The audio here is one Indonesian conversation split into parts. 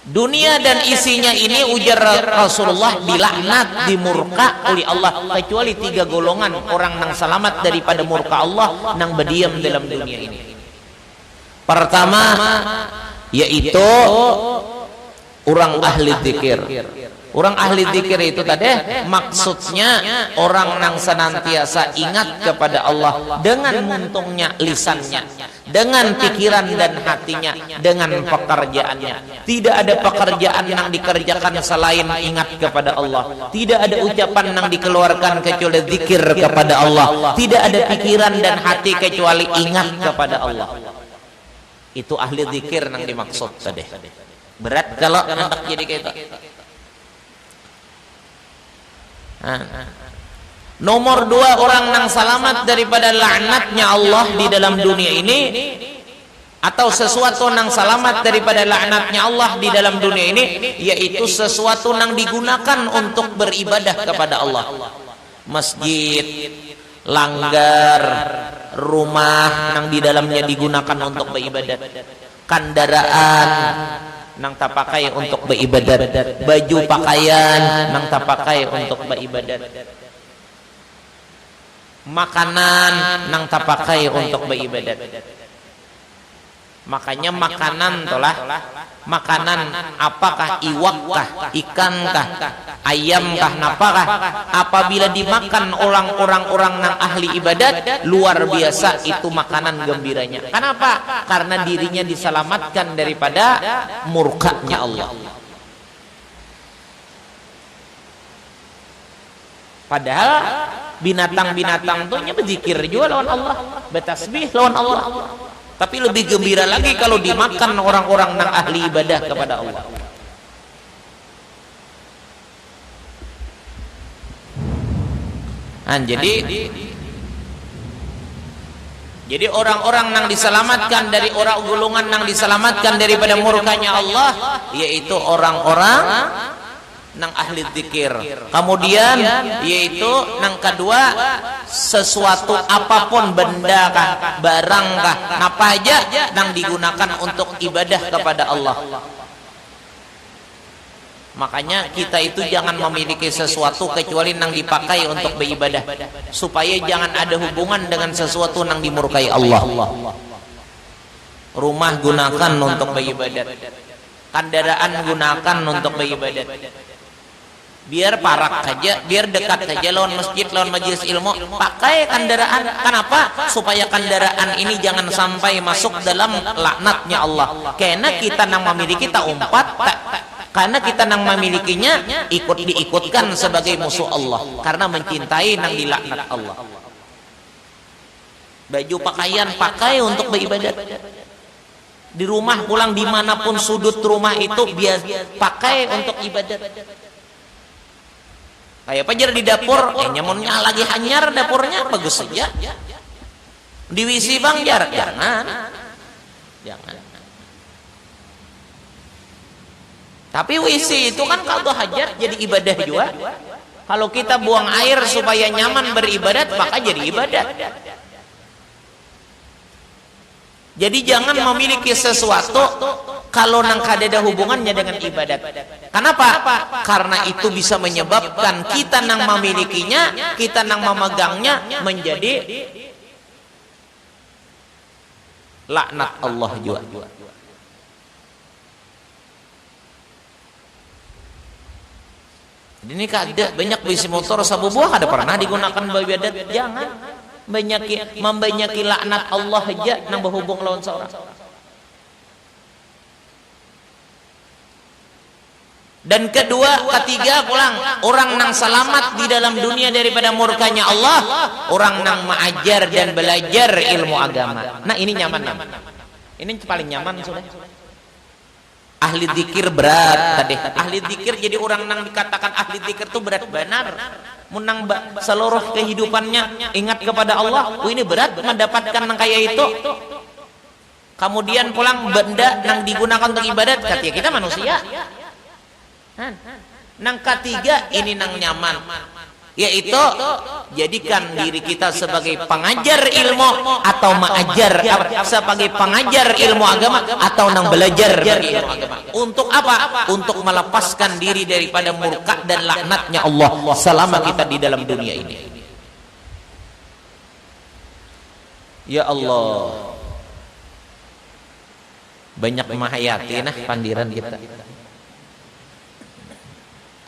Dunia dan isinya ini ujar Rasulullah dilaknat, dimurka oleh Allah, kecuali 3 golongan orang nang selamat daripada murka Allah nang berdiam dalam dunia ini. Pertama yaitu orang ahli dzikir. Orang ahli dzikir itu tadi maksudnya orang nang senantiasa ingat kepada Allah dengan muntungnya lisannya, dengan pikiran dan hatinya, dengan pekerjaannya. Tidak ada pekerjaan yang dikerjakan selain ingat kepada Allah. Tidak ada ucapan yang dikeluarkan kecuali zikir kepada Allah. Tidak ada pikiran dan hati kecuali ingat kepada Allah. Itu ahli zikir yang dimaksud tadi. Berat kalau hendak jadi kita. Nomor 2, orang yang selamat daripada laknatnya Allah di dalam dunia ini, atau sesuatu yang selamat daripada laknatnya Allah di dalam dunia ini, yaitu sesuatu yang digunakan untuk beribadah kepada Allah. Masjid, langgar, rumah yang di dalamnya digunakan untuk beribadat, kendaraan nang tak pakai untuk beribadat, baju pakaian nang tak pakai untuk beribadat, makanan nang tak pakai untuk beribadat. Makanya makanan tolah, makanan apakah, iwakkah, ikankah, ayamkah, napakah, apabila dimakan orang-orang nang ahli ibadat, luar biasa itu makanan gembiranya. Kenapa? Karena dirinya diselamatkan daripada murkanya Allah. Padahal binatang-binatang tuh berzikir juga lawan Allah, bertasbih lawan Allah. Tapi lebih gembira lagi kalau dimakan orang-orang yang ahli ibadah kepada Allah. Jadi orang-orang yang diselamatkan dari orang golongan yang diselamatkan daripada murkanya Allah, yaitu orang-orang nang ahli zikir. Kemudian yaitu nang kedua, sesuatu apapun, benda kah, barang kah, apa aja nang digunakan untuk ibadah kepada Allah. Makanya kita itu jangan memiliki sesuatu kecuali nang dipakai untuk beribadah, supaya jangan ada hubungan dengan sesuatu nang dimurkai Allah. Rumah gunakan untuk beribadat, kendaraan gunakan untuk beribadat. Biar parak saja, biar dekat saja lawan masjid, lawan majelis ilmu, pakai kendaraan. Kenapa? Supaya kendaraan ini jangan sampai masuk dalam laknatnya Allah. Karena kita nang memiliki tak umpat, karena kita nang memilikinya diikutkan sebagai musuh Allah, karena mencintai nang dilaknat Allah. Baju pakaian pakai untuk beribadat. Di rumah pulang, dimanapun sudut rumah itu biar pakai untuk ibadat. Kayak pajar di dapur, nyamunnya lagi hanyar dapurnya, bagus saja. Di WC bang jar, jangan. Tapi WC itu kan kalau hajat jadi ibadah juga. Kalau kita buang air supaya nyaman beribadat, maka jadi ibadat. Jadi jangan memiliki sesuatu kalau nang kadada hubungannya dengan ibadat. Kenapa? Karena itu bisa menyebabkan kita nang memilikinya, kita nang memegangnya menjadi laknat Allah juga. Jadi ini kada banyak bisi motor sabu buah ada pernah digunakan beribadat. Jangan membanyaki laknat Allah aja nang berhubung lawan seorang. Dan kedua, ketiga pulang, orang nang selamat di dalam dunia daripada murkanya Allah, orang nang mengajar dan belajar ilmu agama. Nah ini nyaman. Ini paling nyaman sudah. Ahli dzikir berat tadi. Ahli dzikir jadi orang nang dikatakan ahli dzikir itu berat benar. Menang seluruh kehidupannya ingat kepada Allah. Ini berat mendapatkan nang kaya itu. Kemudian pulang benda nang digunakan untuk ibadat, kata kita manusia. Nang ketiga ini nang nyaman. yaitu jadikan diri kita sebagai pengajar ilmu atau mengajar, sebagai pengajar ilmu agama atau nang belajar dari ilmu agama. Untuk apa? Untuk melepaskan diri daripada murka dan laknatnya Allah selama kita di dalam dunia ini. Ya Allah, banyak mahayati nah pandiran kita.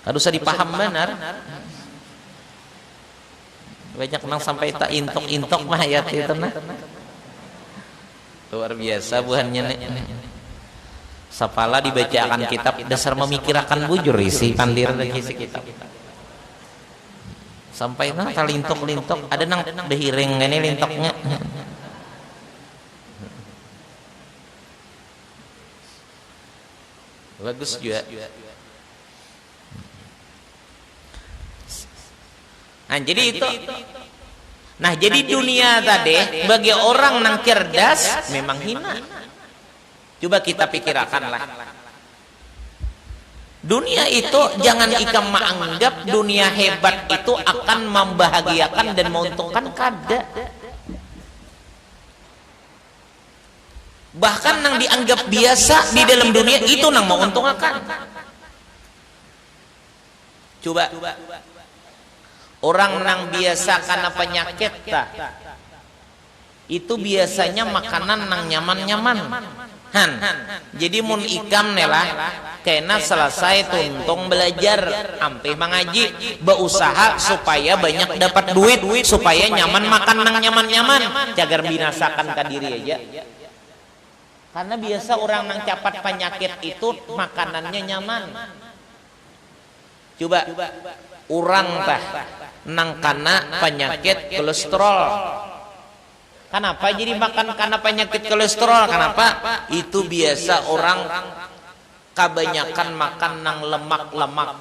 Harus dipaham benar. Banyak nang sampai tak intok mahayati itu nah. Luar biasa buhannya nih. Sapala dibacakan kitab dasar memikirkan bujur isi pandiran dan isi kitab. Sampai nang lintok ada nang dehiring ini lintoknya. Bagus juga. Nah, jadi itu. Nah, jadi dunia tadi bagi orang nang cerdas memang hina. Coba kita pikirkanlah. Dunia itu jangan ikam menganggap dunia hebat itu akan membahagiakan dan menguntungkan, kada. Bahkan nang dianggap biasa di dalam dunia itu nang menguntungkan. Coba orang nang biasa karena penyakit itu biasanya makanan nang nyaman-nyaman. Jadi mun ikam nelah kena selesai tuntung belajar ampe mengaji berusaha supaya banyak dapat duit supaya nyaman makan nang nyaman-nyaman jagar binasakan ke diri aja. Karena biasa orang nang capat penyakit itu makanannya nyaman. Coba orang nang kana penyakit kolesterol. Kenapa jadi makan karena penyakit kolesterol? Kenapa? Itu biasa orang kebanyakan makan nang lemak-lemak,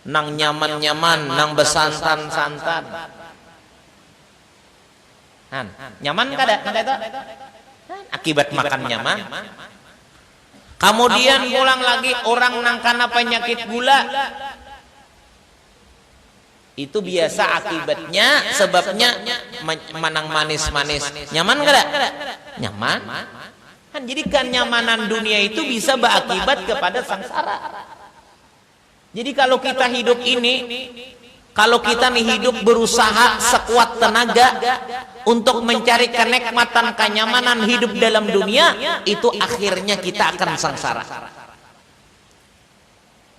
nang nyaman-nyaman, nang besantan-santan. Nyaman kada itu? Akibat makan nyaman. Kemudian pulang lagi orang nang kana penyakit gula. Itu biasa akibatnya, sebabnya manang manis-manis. Nyaman kada? Nyaman. Kan jadi kenyamanan dunia itu bisa berakibat kepada sangsara. Jadi kalau kita hidup ini, kalau kita nih hidup berusaha sekuat tenaga untuk mencari kenikmatan, kenyamanan hidup dalam dunia, itu akhirnya kita akan sangsara.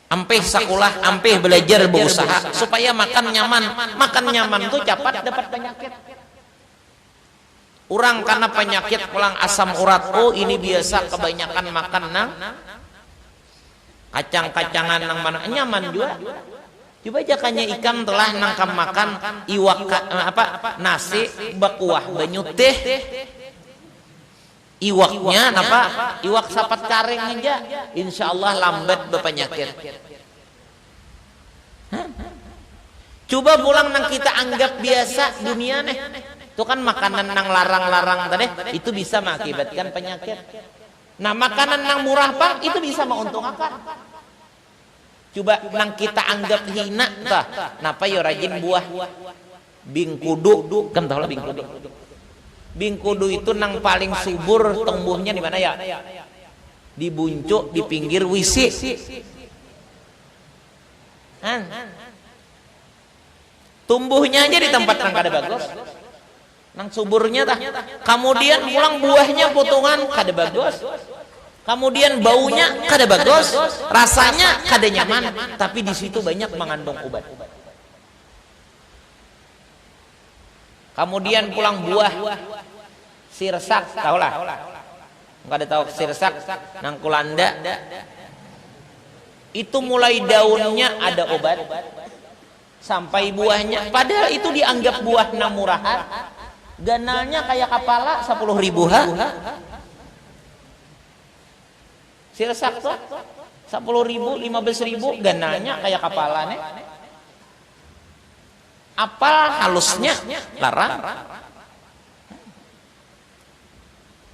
Ampeh sekolah, ampeh belajar berusaha supaya makan nyaman tuh cepat dapat penyakit. Orang karena penyakit pulang asam urat, oh ini biasa kebanyakan makan nang kacang-kacangan nang mana nyaman juga. Coba jakanya ikan telah nangkam makan iwak nasi bakuah banyu teh. Iwaknya apa? Iwak sapat karing aja, insya Allah lambat berpenyakit. Coba pulang nang kita anggap biasa dunia nih, itu kan makanan nang larang-larang tadi, itu bisa mengakibatkan penyakit. Nah makanan nang murah pak, itu bisa menguntungkan. Coba nang kita anggap hina, napa yo rajin buah bingkudu, kan tahu lah bingkudu. Bingkudu itu nang paling subur tumbuhnya di mana ya? Di buncuk, di pinggir wisi. Tumbuhnya aja di tempat nang kada bagus. Nang suburnya tah. Kemudian pulang buahnya potongan kada bagus. Kemudian baunya kada bagus, rasanya kada nyaman, tapi di situ banyak mengandung obat. Kemudian pulang buah sirsak, tahulah. Enggak ada tahu sirsak, nang kulanda. Itu mulai daunnya ada obat sampai buahnya. Padahal itu dianggap buah nang murahan. Ganalnya kayak kepala 10.000 ha. Sirsak tuh 10.000, 15.000 ganalnya kayak kepala nih. Apa halusnya larang.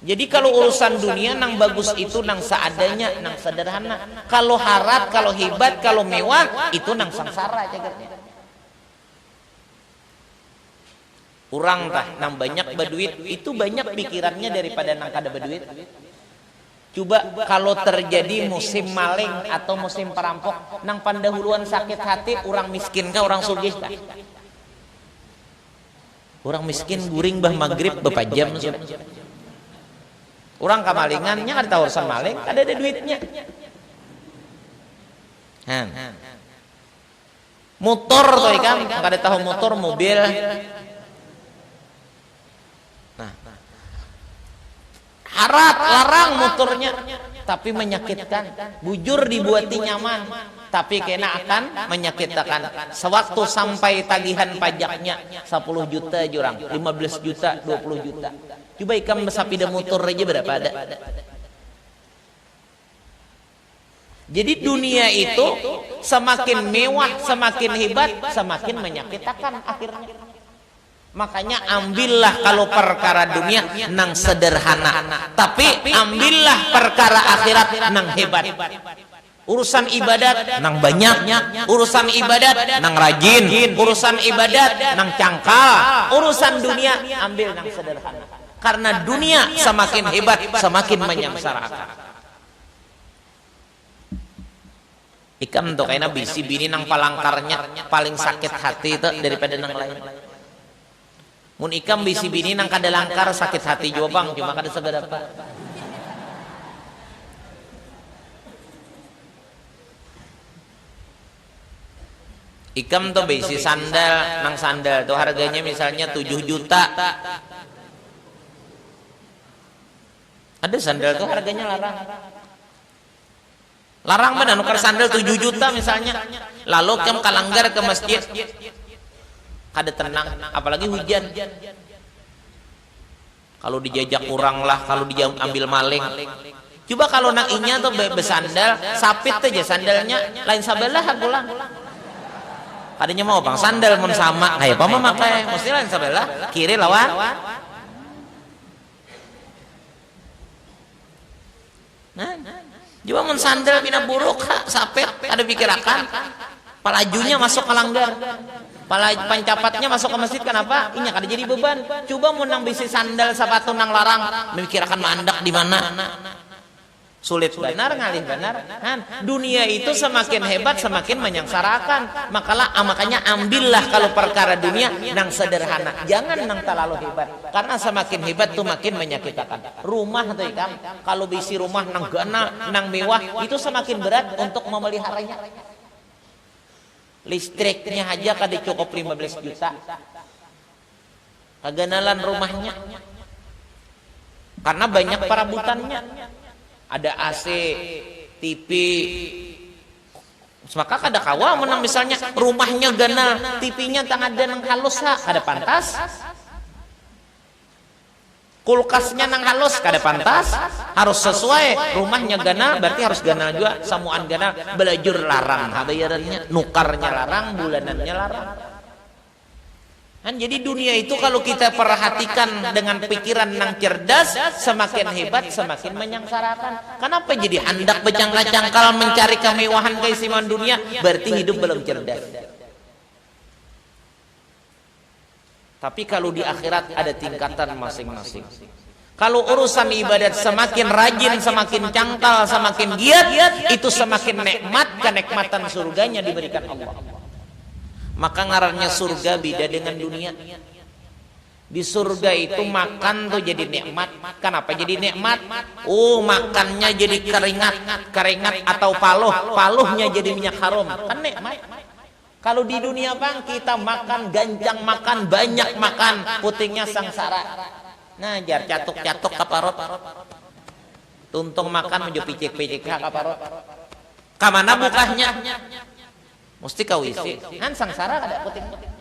Jadi kalau urusan dunia nang bagus itu nang seadanya, nang sederhana. Kalau harat, kalau hebat, kalau mewah itu nang sangsara cagernya. Urang tah nang banyak berduit itu banyak pikirannya daripada nang kada berduit. Coba kalau terjadi musim maling atau musim perampok, nang pandahuluan sakit hati orang miskin kah orang sugih kah? Orang miskin guring bah maghrib bepajam. Orang kamalingannya kada tahu urusan maling, kada ada duitnya. Motor tuh ikan, kada tahu motor mobil. Harat larang motornya, tapi menyakitkan. Bujur dibuati nyaman, tapi kena akan menyakitkan. Sewaktu sampai tagihan pajaknya 10 juta jurang, 15 juta, 20 juta. Coba ikam besapida motor aja berapa ada. Jadi dunia itu semakin mewah, semakin hebat, semakin menyakitkan akhirnya. Makanya ambillah kalau perkara dunia nang sederhana, tapi ambillah perkara akhirat nang hebat. Urusan ibadat nang banyak, urusan ibadat nang rajin, urusan ibadat nang cangkal, urusan dunia ambil nang sederhana. Karena dunia semakin hebat, semakin menyengsarakan. Ikam tuh kayaknya bisi bini nang palangkarnya paling sakit hati itu daripada nang lain. Mun ikam bisi bini nang kada langkar sakit hati juga bang, cuma kada seberapa. Ikam tuh bisi sandal, nang sandal tuh harganya misalnya 7 juta. Ada sandal tuh harganya larang. Larang mana nukar sandal 7 juta misalnya. Lalu ikam kalanggar ke masjid. Kada tenang, apalagi hujan. Kalau dijajak kurang lah, kalau diambil maling. Coba kalau nang inya tuh besandal, sapit aja sandalnya, lain sabelah pulang. Kadanya mau bang sandal mun sama, kayak apa memakai, mesti lain sabelah, kiri lawan. Nah, coba mun sandal bina buruk, sapit, ada pikirakan, palajunya masuk ke langgar. Pala pancapatnya masuk ke masjid kenapa? Inya kada jadi beban. Coba mau nang bisi sandal sepatu nang larang, memikirkan mandak di mana. Sulit benar ngalih benar. Kan dunia itu semakin hebat semakin menyengsarakan. Makanya ambillah kalau perkara dunia nang sederhana. Jangan nang terlalu hebat. Karena semakin hebat tuh makin menyakitkan. Rumah tuh kan, kalau bisi rumah nang gana, nang mewah itu semakin berat untuk memeliharanya. Listriknya aja kada cukup 15 juta. Kaganalan rumahnya. Karena banyak perabotannya. Ada AC, TV. Maka kada kawa menang misalnya rumahnya gana, TV-nya tang ada nang halus kada pantas. Kulkasnya nang halus kada pantas, harus sesuai. Rumahnya gana berarti harus gana juga, samuan gana, belajur larang, bayarannya nukarnya larang, bulanannya larang. Kan jadi dunia itu kalau kita perhatikan dengan pikiran nang cerdas, semakin hebat semakin menyengsarakan. Kenapa jadi hendak becangkal-cangkal mencari kemewahan keistimewaan dunia? Berarti hidup belum cerdas. Tapi kalau di akhirat ada tingkatan masing-masing. Kalau urusan ibadat semakin rajin, semakin cangkal, semakin giat, itu semakin nikmat, kenikmatan surganya diberikan Allah. Maka ngarannya surga beda dengan dunia. Di surga itu makan tuh jadi nikmat. Kenapa jadi nikmat? Oh, makannya jadi keringat atau paluhnya jadi minyak harum. Kan nikmat. Kalau di dunia bang kita makan ganjang makan banyak makan putingnya sangsara. Nah jar catuk-catuk kaparot. Tuntung makan menuju picik-picik kaparot. Kamana bukahnya? Mesti kawisi. Kan sangsara kada puting.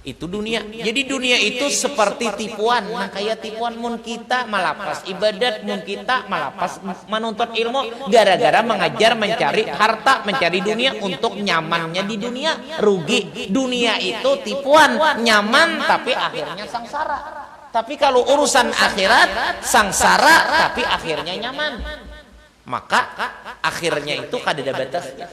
Itu dunia. Jadi dunia itu seperti tipuan. Nah kayak tipuan mun kita malapas ibadat, mun kita malapas menuntut ilmu gara-gara mengajar mencari harta, mencari dunia untuk nyamannya di dunia. Rugi. Dunia itu tipuan, nyaman tapi akhirnya sangsara. Tapi kalau urusan akhirat sangsara tapi akhirnya nyaman. Maka akhirnya itu kada ada batasnya.